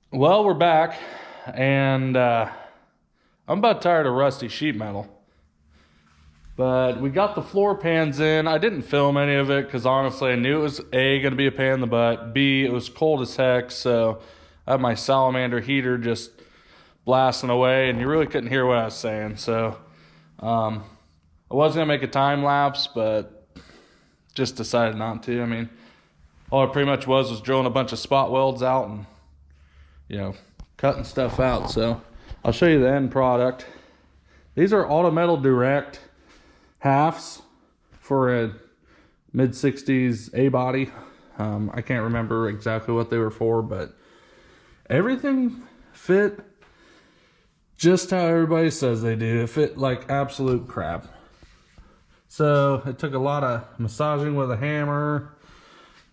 Well, we're back, and I'm about tired of rusty sheet metal. But we got the floor pans in. I didn't film any of it because honestly I knew it was A, going to be a pain in the butt, B, it was cold as heck, so I had my salamander heater just blasting away, and you really couldn't hear what I was saying. So I was going to make a time lapse, but just decided not to. I mean, all it pretty much was drilling a bunch of spot welds out and cutting stuff out. So I'll show you the end product. These are Auto Metal Direct halves for a mid-60s A body. I can't remember exactly what they were for, but everything fit just how everybody says they do. It fit like absolute crap. So it took a lot of massaging with a hammer,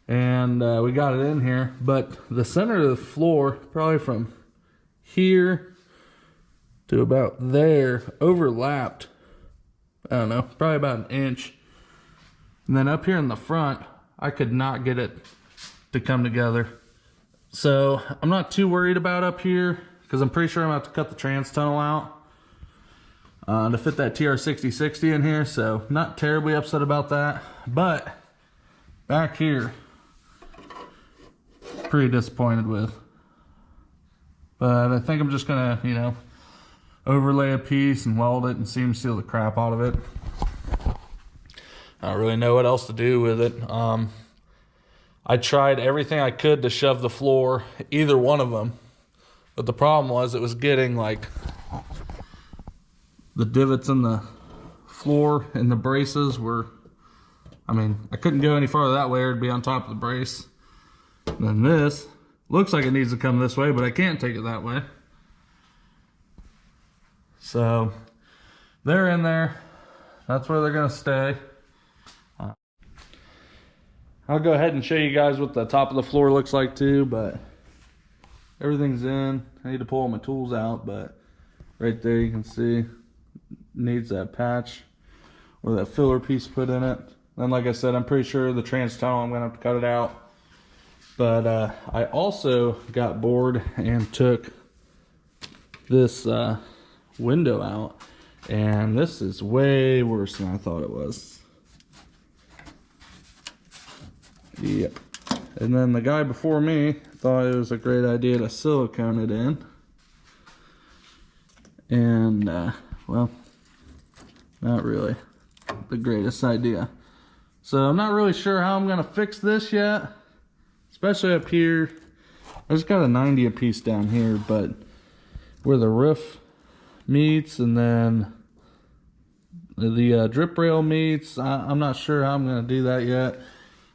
and we got it in here. But the center of the floor, probably from here to about there, overlapped, I don't know, probably about an inch. And then up here in the front, I could not get it to come together. So I'm not too worried about up here because I'm pretty sure I'm about to cut the trans tunnel out to fit that TR6060 in here. So not terribly upset about that. But back here, pretty disappointed with. But I think I'm just gonna, overlay a piece and weld it and seam seal the crap out of it. I don't really know what else to do with it. I tried everything I could to shove the floor, either one of them, but the problem was it was getting like the divots in the floor and the braces were, I couldn't go any farther that way or it'd be on top of the brace. And then this looks like it needs to come this way, but I can't take it that way. So they're in there. That's where they're gonna stay. I'll go ahead and show you guys what the top of the floor looks like too, but everything's in. I need to pull all my tools out, but right there you can see needs that patch or that filler piece put in it. And like I said, I'm pretty sure the trans tunnel, I'm gonna have to cut it out. But I also got bored and took this window out, and this is way worse than I thought it was. Yep. And then the guy before me thought it was a great idea to silicone it in, and well, not really the greatest idea. So I'm not really sure how I'm gonna fix this yet, especially up here. I just got a 90 a piece down here, but where the roof meets and then the drip rail meets, I'm not sure how I'm going to do that yet.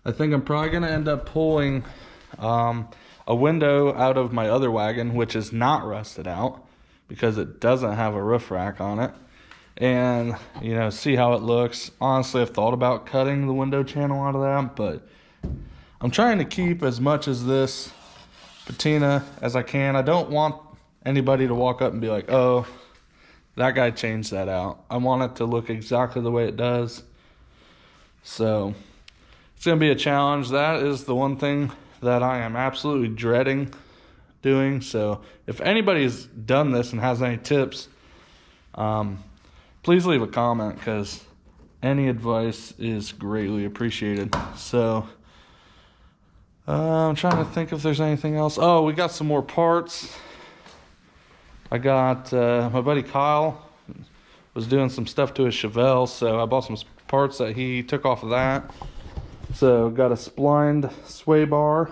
I think I'm probably going to end up pulling a window out of my other wagon, which is not rusted out because it doesn't have a roof rack on it, and see how it looks. Honestly, I've thought about cutting the window channel out of that, but I'm trying to keep as much as this patina as I can. I don't want anybody to walk up and be like, oh, that guy changed that out. I want it to look exactly the way it does. So it's going to be a challenge. That is the one thing that I am absolutely dreading doing. So if anybody's done this and has any tips, please leave a comment because any advice is greatly appreciated. So I'm trying to think if there's anything else. Oh, we got some more parts. I got, my buddy Kyle was doing some stuff to his Chevelle, so I bought some parts that he took off of that. So got a splined sway bar,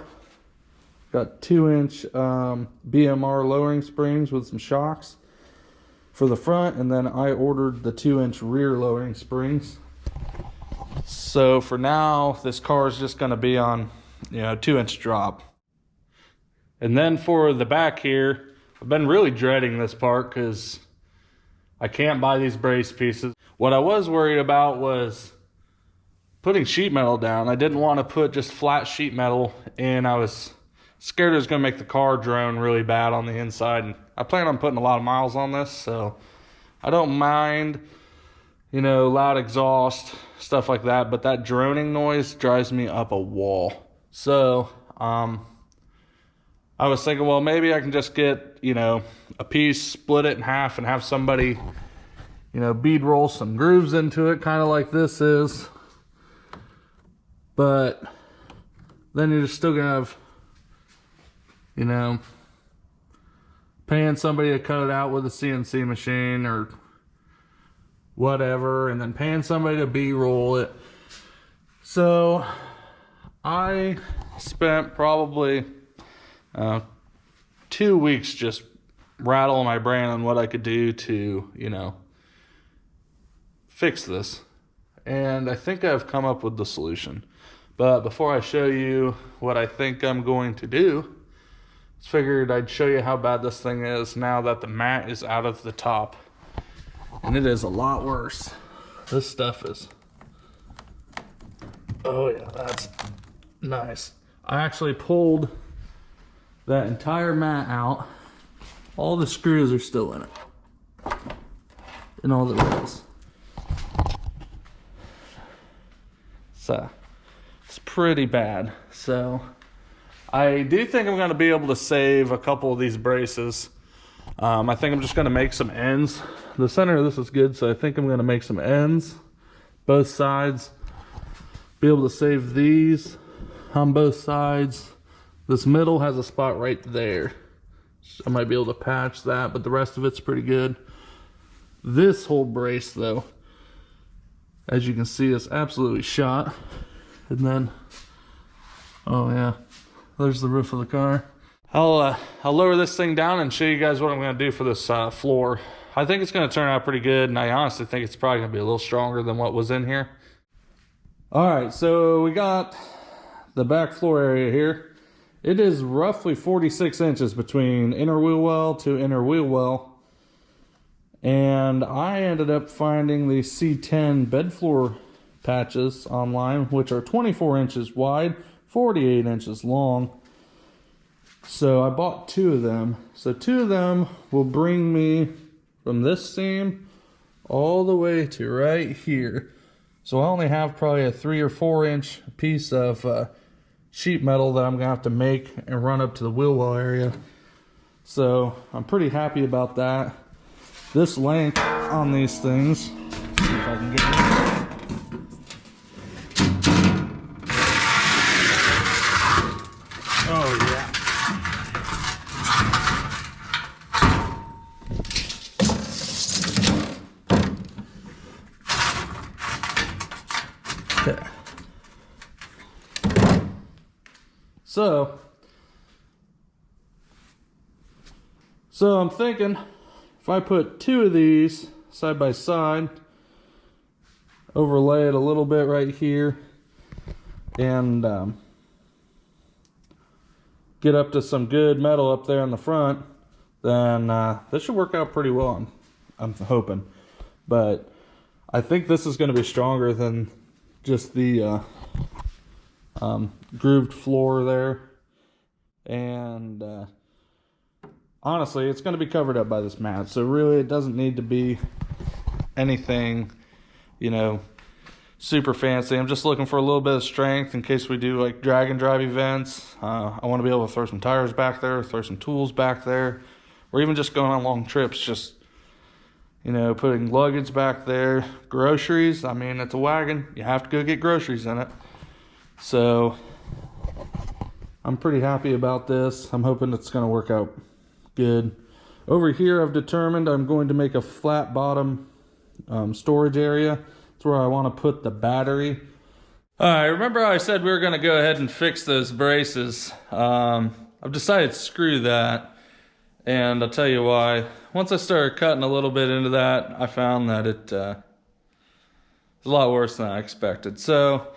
got 2-inch BMR lowering springs with some shocks for the front, and then I ordered the 2-inch rear lowering springs. So for now, this car is just gonna be on 2-inch drop. And then for the back here, I've been really dreading this part because I can't buy these brace pieces. What I was worried about was putting sheet metal down. I didn't want to put just flat sheet metal in. I was scared it was going to make the car drone really bad on the inside. And I plan on putting a lot of miles on this, so I don't mind, loud exhaust, stuff like that. But that droning noise drives me up a wall. So I was thinking, well, maybe I can just get, you know, a piece, split it in half, and have somebody, you know, bead roll some grooves into it, kind of like this is. But then you're still gonna have, you know, paying somebody to cut it out with a CNC machine or whatever, and then paying somebody to bead roll it. So I spent probably 2 weeks just rattling my brain on what I could do to, you know, fix this. And I think I've come up with the solution. But before I show you what I think I'm going to do, I figured I'd show you how bad this thing is now that the mat is out of the top. And it is a lot worse. This stuff is, oh yeah, that's nice. I actually pulled that entire mat out. All the screws are still in it. And all the rails. So it's pretty bad. So I do think I'm going to be able to save a couple of these braces. I think I'm just going to make some ends. The center of this is good, so I think I'm going to make some ends, both sides. Be able to save these on both sides. This middle has a spot right there. I might be able to patch that, but the rest of it's pretty good. This whole brace, though, as you can see, is absolutely shot. And then, oh yeah, there's the roof of the car. I'll lower this thing down and show you guys what I'm going to do for this floor. I think it's going to turn out pretty good, and I honestly think it's probably going to be a little stronger than what was in here. All right, so we got the back floor area here. It is roughly 46 inches between inner wheel well to inner wheel well. And I ended up finding the C10 bed floor patches online, which are 24 inches wide, 48 inches long. So I bought 2 of them. So 2 of them will bring me from this seam all the way to right here. So I only have probably a 3 or 4 inch piece of sheet metal that I'm gonna have to make and run up to the wheel well area. So I'm pretty happy about that. This length on these things, see if I can get it. Oh yeah. Okay. So I'm thinking if I put 2 of these side by side, overlay it a little bit right here, and get up to some good metal up there in the front, then this should work out pretty well, I'm hoping. But I think this is going to be stronger than just the grooved floor there. And honestly, it's going to be covered up by this mat, so really it doesn't need to be anything, you know, super fancy. I'm just looking for a little bit of strength in case we do like drag and drive events. I want to be able to throw some tires back there, throw some tools back there, or even just going on long trips, just, you know, putting luggage back there. Groceries, I mean, it's a wagon, you have to go get groceries in it. So I'm pretty happy about this. I'm hoping it's going to work out good. Over here I've determined I'm going to make a flat bottom storage area. It's where I want to put the battery. Alright, remember how I said we were going to go ahead and fix those braces? I've decided to screw that, and I'll tell you why. Once I started cutting a little bit into that, I found that it's a lot worse than I expected. So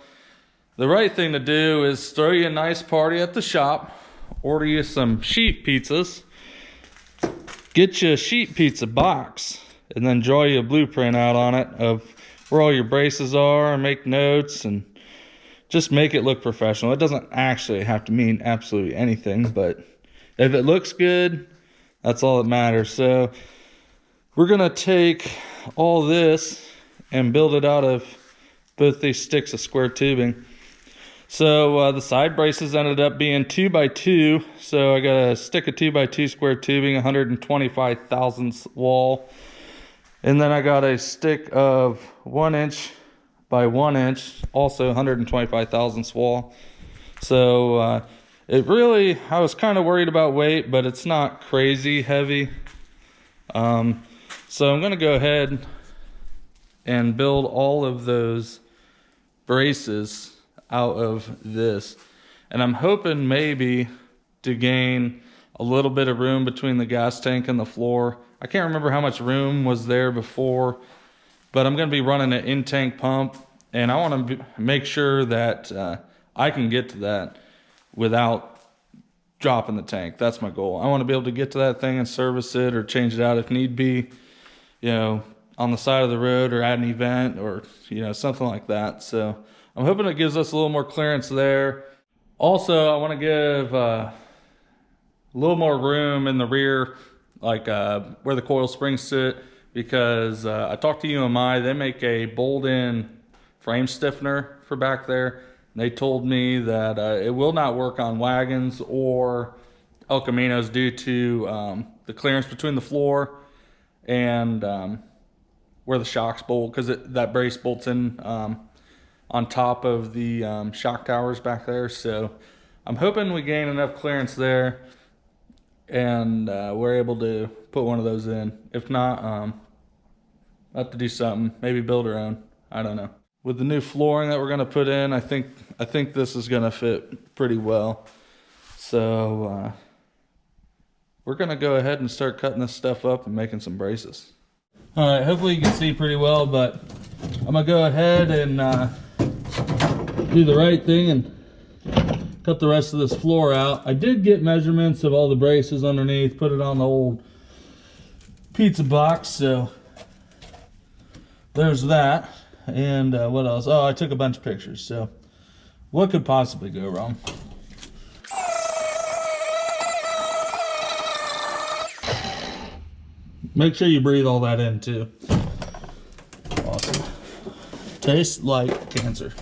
the right thing to do is throw you a nice party at the shop, order you some sheet pizzas, get you a sheet pizza box, and then draw you a blueprint out on it of where all your braces are, and make notes, and just make it look professional. It doesn't actually have to mean absolutely anything, but if it looks good, that's all that matters. So we're gonna take all this and build it out of both these sticks of square tubing. So the side braces ended up being 2x2. So I got a stick of 2x2 square tubing, 125 thousandths wall. And then I got a stick of 1 inch by 1 inch, also 125 thousandths wall. So it really, I was kind of worried about weight, but it's not crazy heavy. So I'm gonna go ahead and build all of those braces out of this, and I'm hoping maybe to gain a little bit of room between the gas tank and the floor. I can't remember how much room was there before, but I'm going to be running an in-tank pump, and I want to make sure that I can get to that without dropping the tank. That's my goal. I want to be able to get to that thing and service it or change it out if need be, you know, on the side of the road or at an event or, you know, something like that. So I'm hoping it gives us a little more clearance there. Also, I want to give a little more room in the rear, like where the coil springs sit, because I talked to UMI. They make a bolt-in frame stiffener for back there. They told me that it will not work on wagons or El Caminos due to the clearance between the floor and where the shocks bolt, because that brace bolts in on top of the shock towers back there. So I'm hoping we gain enough clearance there and we're able to put one of those in. If not, I'll have to do something, maybe build our own. I don't know. With the new flooring that we're gonna put in, I think this is gonna fit pretty well. So we're gonna go ahead and start cutting this stuff up and making some braces. All right, hopefully you can see pretty well, but I'm gonna go ahead and do the right thing and cut the rest of this floor out. I did get measurements of all the braces underneath, put it on the old pizza box, so there's that. And what else? Oh, I took a bunch of pictures, so what could possibly go wrong? Make sure you breathe all that in too. Awesome. Tastes like cancer.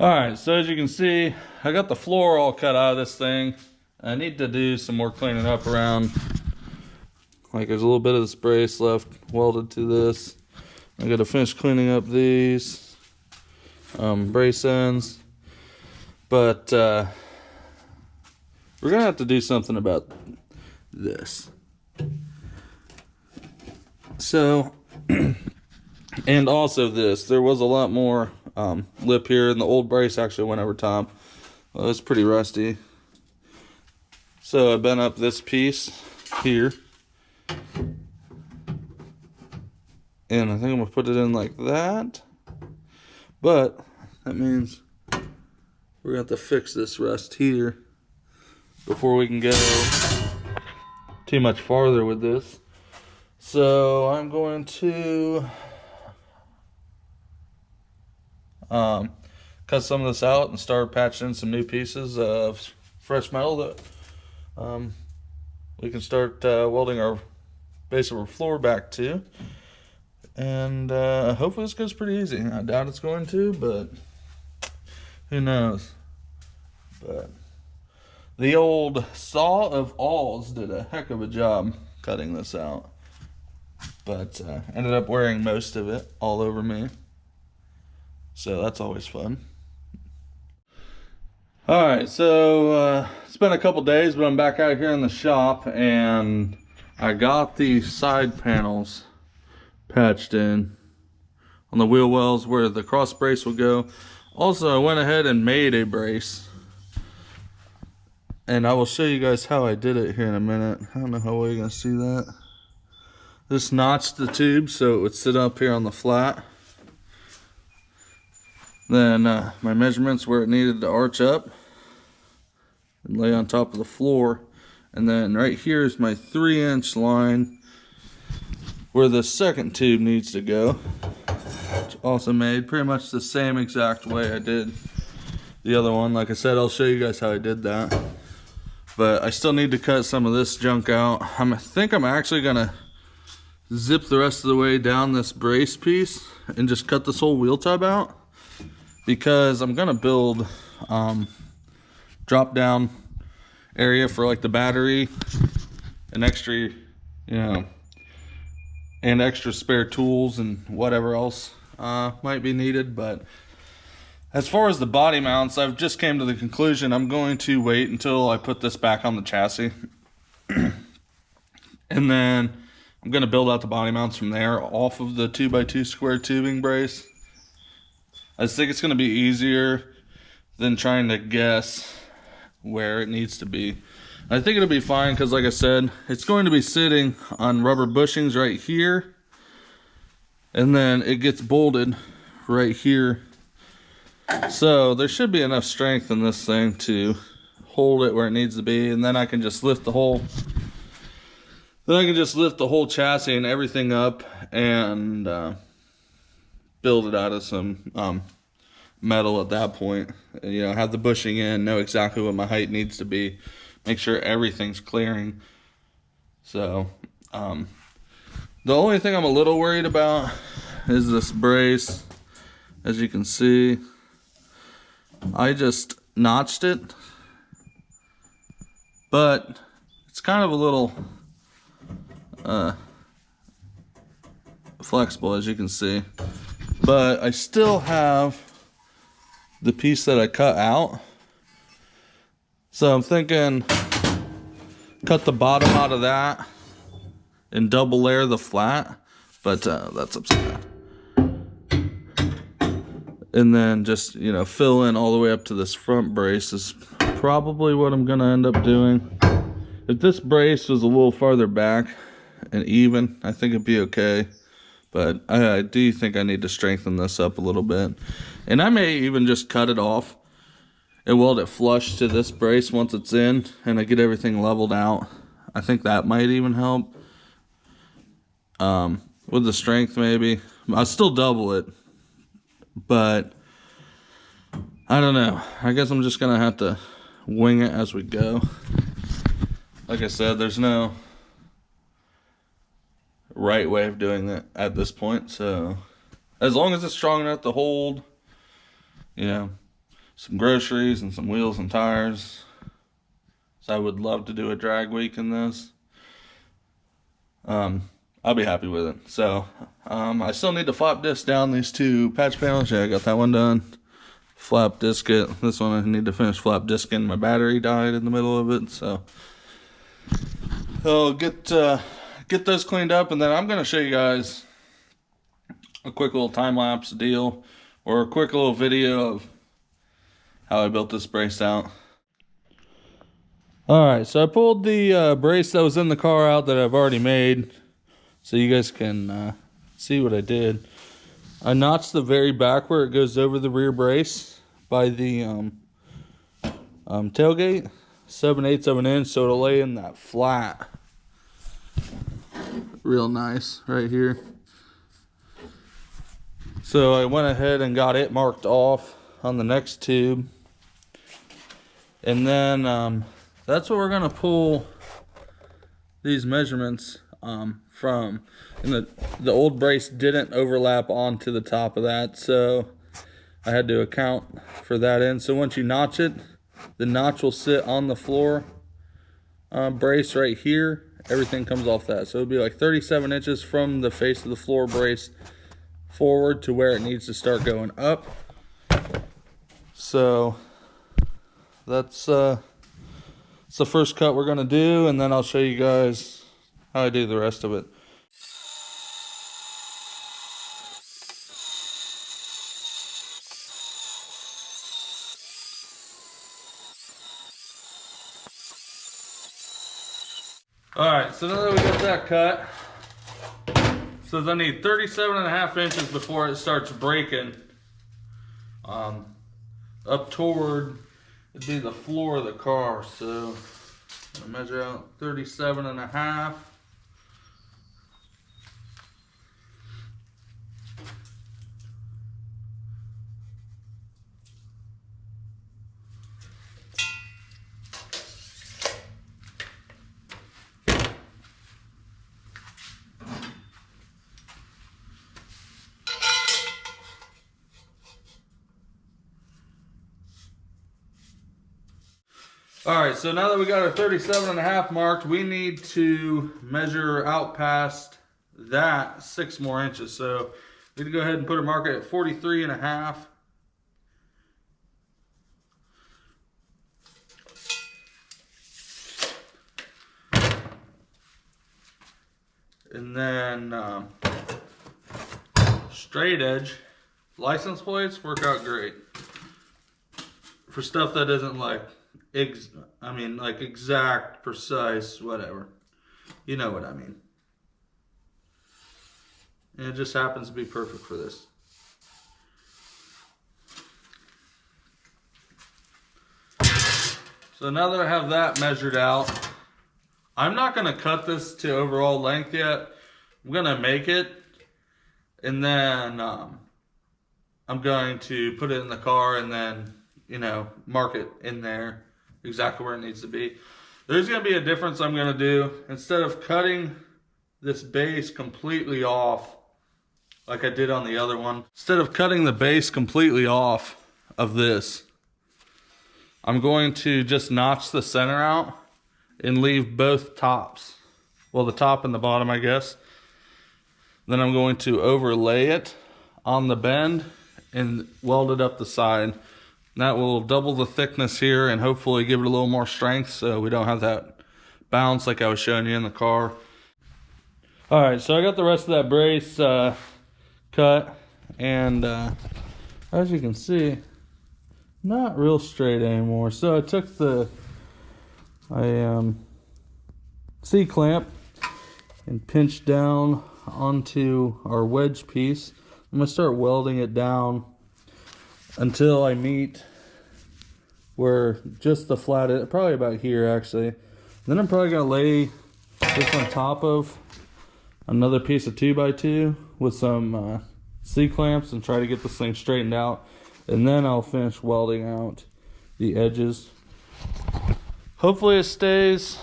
Alright, so as you can see, I got the floor all cut out of this thing. I need to do some more cleaning up around. Like there's a little bit of this brace left welded to this. I gotta finish cleaning up these brace ends. But we're gonna have to do something about this. So, and also this, there was a lot more lip here, and the old brace actually went over top. Well, it's pretty rusty. So I bent up this piece here, and I think I'm gonna put it in like that. But that means we're gonna have to fix this rust here before we can go too much farther with this. So I'm going to cut some of this out and start patching in some new pieces of fresh metal that we can start welding our base of our floor back to. And hopefully this goes pretty easy. I doubt it's going to, but who knows. But the old saw of awls did a heck of a job cutting this out. But ended up wearing most of it all over me. So that's always fun. Alright, so it's been a couple days, but I'm back out here in the shop, and I got the side panels patched in on the wheel wells where the cross brace will go. Also, I went ahead and made a brace, and I will show you guys how I did it here in a minute. I don't know how well you're gonna see that. Just notched the tube so it would sit up here on the flat. Then my measurements where it needed to arch up and lay on top of the floor. And then right here is my 3-inch line where the second tube needs to go. Which also made pretty much the same exact way I did the other one. Like I said, I'll show you guys how I did that. But I still need to cut some of this junk out. I think I'm actually gonna zip the rest of the way down this brace piece and just cut this whole wheel tub out, because I'm gonna build drop down area for like the battery and extra, you know, and extra spare tools and whatever else might be needed. But as far as the body mounts, I've just came to the conclusion I'm going to wait until I put this back on the chassis and then I'm going to build out the body mounts from there off of the 2x2 square tubing brace. I just think it's going to be easier than trying to guess where it needs to be. I think it'll be fine because, like I said, it's going to be sitting on rubber bushings right here, and then it gets bolted right here. So there should be enough strength in this thing to hold it where it needs to be, and then I can just lift the whole chassis and everything up and build it out of some metal at that point. You know, have the bushing in, know exactly what my height needs to be, make sure everything's clearing. So the only thing I'm a little worried about is this brace. As you can see, I just notched it, but it's kind of a little flexible, as you can see, but I still have the piece that I cut out. So I'm thinking cut the bottom out of that and double layer the flat, but that's upside down. And then just, you know, fill in all the way up to this front brace is probably what I'm gonna end up doing. If this brace was a little farther back and even, I think it'd be okay. But I do think I need to strengthen this up a little bit. And I may even just cut it off and weld it flush to this brace once it's in and I get everything leveled out. I think that might even help. With the strength maybe. I'll still double it, but I don't know. I guess I'm just gonna have to wing it as we go. Like I said, there's no right way of doing that at this point, so as long as it's strong enough to hold, you know, some groceries and some wheels and tires. So I would love to do a drag week in this. I'll be happy with it. So I still need to flap disc down these two patch panels. Yeah, I got that one done. Flap disc it. This one I need to finish flap discing. My battery died in the middle of it, so I'll get those cleaned up, and then I'm gonna show you guys a quick little time-lapse deal or a quick little video of how I built this brace out. Alright, so I pulled the brace that was in the car out that I've already made so you guys can see what I did. I notched the very back where it goes over the rear brace by the tailgate, 7/8 of an inch, so it'll lay in that flat real nice right here. So I went ahead and got it marked off on the next tube, and then that's what we're gonna pull these measurements from. And the old brace didn't overlap onto the top of that, so I had to account for that in. So once you notch it, the notch will sit on the floor brace right here. Everything comes off that, so it'll be like 37 inches from the face of the floor brace forward to where it needs to start going up. So that's the first cut we're gonna do, and then I'll show you guys how I do the rest of it. All right, so now that we got that cut, says I need 37.5 inches before it starts breaking. Up toward, it'd be the floor of the car. So I'm gonna measure out 37.5. All right, so now that we got our 37.5 marked, we need to measure out past that 6 more inches. So we need to go ahead and put a marker at 43.5. And then straight edge license plates work out great for stuff that isn't like like exact, precise, whatever. You know what I mean. And it just happens to be perfect for this. So now that I have that measured out, I'm not going to cut this to overall length yet. I'm going to make it, and then I'm going to put it in the car and then, mark it in there exactly where it needs to be. There's going to be a difference I'm going to do. Instead of cutting this base completely off like I did on the other one, instead of cutting the base completely off of this, I'm going to just notch the center out and leave both tops. Well, the top and the bottom, I guess. Then I'm going to overlay it on the bend and weld it up the side. That will double the thickness here and hopefully give it a little more strength so we don't have that bounce like I was showing you in the car. All right, so I got the rest of that brace cut, and as you can see, not real straight anymore. So I took the C-clamp and pinched down onto our wedge piece. I'm gonna start welding it down until I meet where just the flat is, probably about here actually. Then I'm probably gonna lay this on top of another piece of 2x2 with some C-clamps and try to get this thing straightened out. And then I'll finish welding out the edges. Hopefully it stays.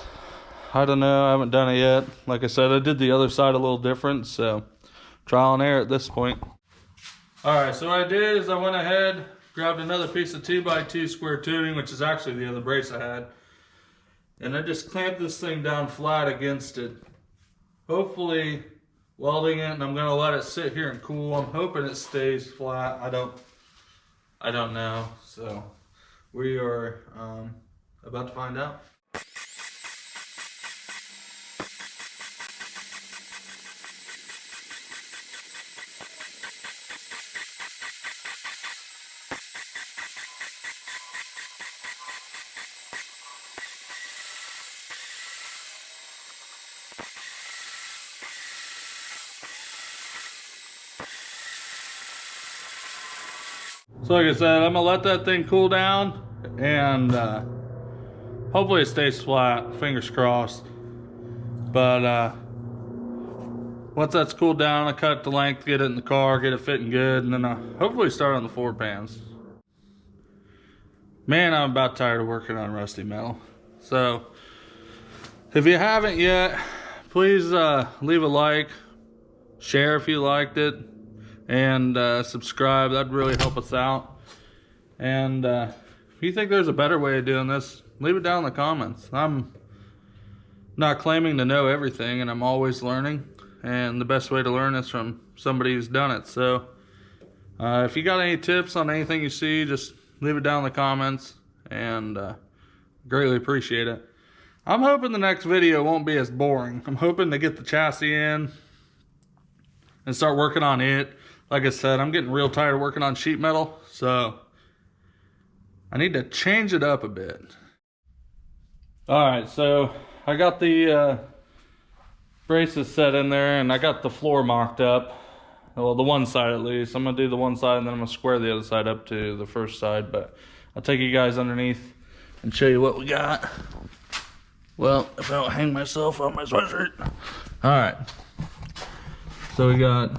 I don't know, I haven't done it yet. Like I said, I did the other side a little different, so trial and error at this point. All right, so what I did is I went ahead, grabbed another piece of 2x2 square tubing, which is actually the other brace I had, and I just clamped this thing down flat against it. Hopefully welding it, and I'm gonna let it sit here and cool. I'm hoping it stays flat. I don't know, so we are about to find out. So like I said, I'm gonna let that thing cool down, and hopefully it stays flat, fingers crossed. But once that's cooled down, I cut the length, get it in the car, get it fitting good, and then hopefully start on the floor pans. Man, I'm about tired of working on rusty metal. So if you haven't yet, please leave a like, share if you liked it, and subscribe. That'd really help us out. And if you think there's a better way of doing this, leave it down in the comments. I'm not claiming to know everything, and I'm always learning, and the best way to learn is from somebody who's done it. So if you got any tips on anything you see, just leave it down in the comments, and greatly appreciate it. I'm hoping the next video won't be as boring. I'm hoping to get the chassis in and start working on it. Like I said, I'm getting real tired of working on sheet metal, so I need to change it up a bit. All right, so I got the braces set in there, and I got the floor mocked up. Well, the one side at least. I'm gonna do the one side and then I'm gonna square the other side up to the first side, but I'll take you guys underneath and show you what we got. Well, if I don't hang myself on my sweatshirt. All right. So we got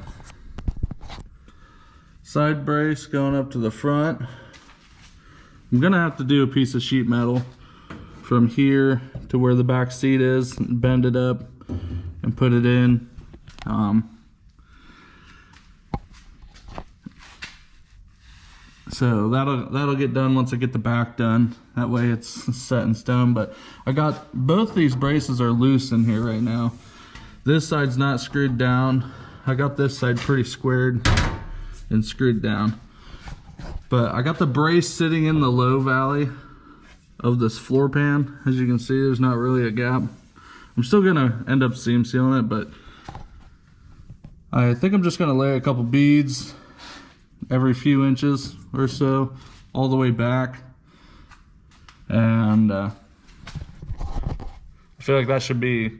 side brace going up to the front. I'm gonna have to do a piece of sheet metal from here to where the back seat is, bend it up and put it in. So that'll get done once I get the back done. That way it's set in stone. But I got both these braces are loose in here right now. This side's not screwed down. I got this side pretty squared and screwed down. But I got the brace sitting in the low valley of this floor pan. As you can see, there's not really a gap. I'm still gonna end up seam sealing it, but I think I'm just gonna lay a couple beads every few inches or so all the way back, and I feel like that should be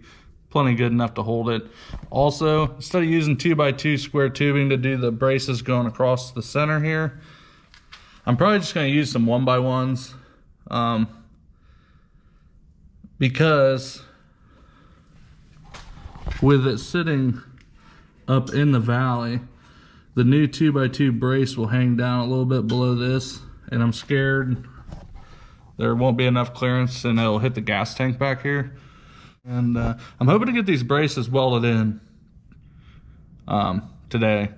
plenty good enough to hold it. Also, instead of using 2x2 square tubing to do the braces going across the center here, I'm probably just going to use some 1x1s, because with it sitting up in the valley, the new 2x2 brace will hang down a little bit below this, and I'm scared there won't be enough clearance and it'll hit the gas tank back here. And I'm hoping to get these braces welded in today,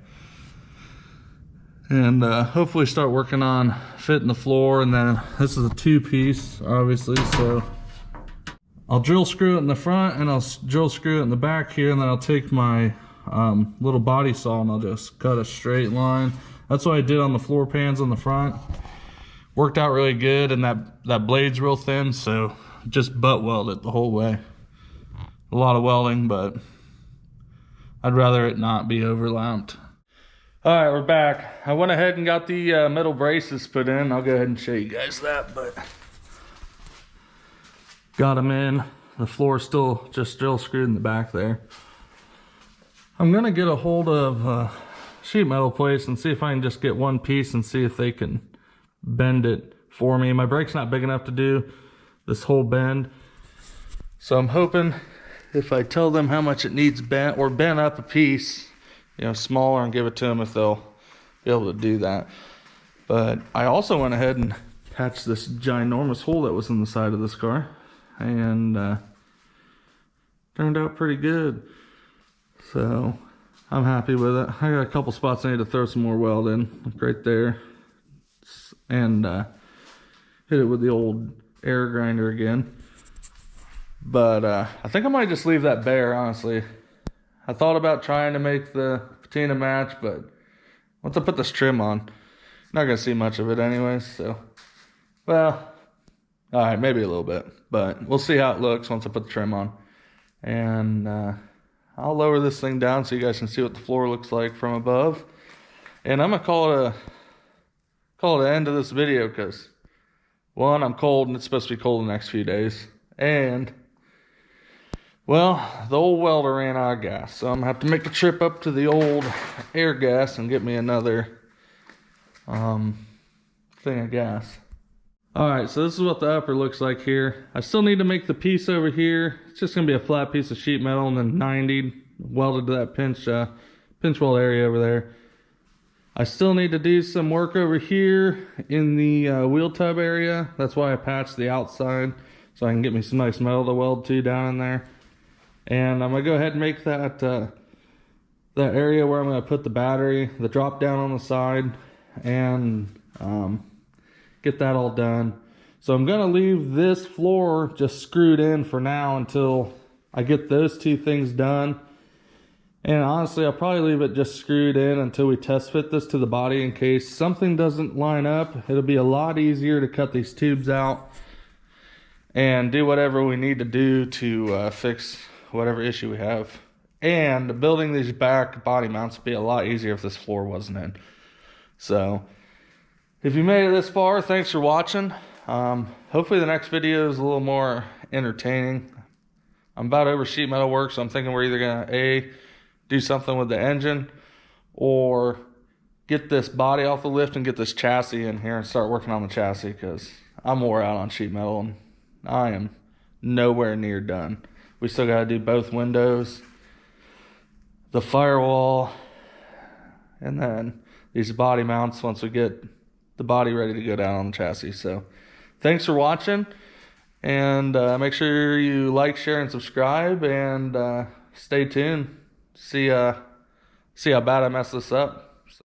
and hopefully start working on fitting the floor. And then this is a 2-piece, obviously, so I'll drill screw it in the front and I'll drill screw it in the back here, and then I'll take my little body saw and I'll just cut a straight line. That's what I did on the floor pans on the front. Worked out really good, and that blade's real thin, so just butt weld it the whole way. A lot of welding, but I'd rather it not be overlapped. All right, we're back. I went ahead and got the metal braces put in. I'll go ahead and show you guys that, but got them in. The floor's still just drill screwed in the back there. I'm gonna get a hold of sheet metal place and see if I can just get one piece and see if they can bend it for me. My brake's not big enough to do this whole bend, so I'm hoping if I tell them how much it needs bent, or bend up a piece, you know, smaller, and give it to them, if they'll be able to do that. But I also went ahead and patched this ginormous hole that was in the side of this car, and turned out pretty good. So I'm happy with it. I got a couple spots I need to throw some more weld in, like right there, and hit it with the old air grinder again. But I think I might just leave that bare, honestly. I thought about trying to make the patina match, but once I put this trim on, not gonna see much of it anyways, so, well, all right, maybe a little bit, but we'll see how it looks once I put the trim on. And I'll lower this thing down so you guys can see what the floor looks like from above. And I'm gonna call it an end to this video, because one, I'm cold and it's supposed to be cold the next few days, and well, the old welder ran out of gas, so I'm gonna have to make the trip up to the old air gas and get me another thing of gas. All right, so this is what the upper looks like here. I still need to make the piece over here. It's just gonna be a flat piece of sheet metal and then 90 welded to that pinch weld area over there. I still need to do some work over here in the wheel tub area. That's why I patched the outside, so I can get me some nice metal to weld to down in there. And I'm gonna go ahead and make that that area where I'm gonna put the battery, the drop down on the side, and get that all done. So I'm gonna leave this floor just screwed in for now until I get those two things done. And honestly, I'll probably leave it just screwed in until we test fit this to the body, in case something doesn't line up. It'll be a lot easier to cut these tubes out and do whatever we need to do to fix whatever issue we have. And building these back body mounts would be a lot easier if this floor wasn't in. So if you made it this far, thanks for watching. Hopefully the next video is a little more entertaining. I'm about over sheet metal work, so I'm thinking we're either gonna do something with the engine, or get this body off the lift and get this chassis in here and start working on the chassis, because I'm wore out on sheet metal and I am nowhere near done. We still got to do both windows, the firewall, and then these body mounts once we get the body ready to go down on the chassis. So thanks for watching, and make sure you like, share, and subscribe, and stay tuned. See how bad I messed this up.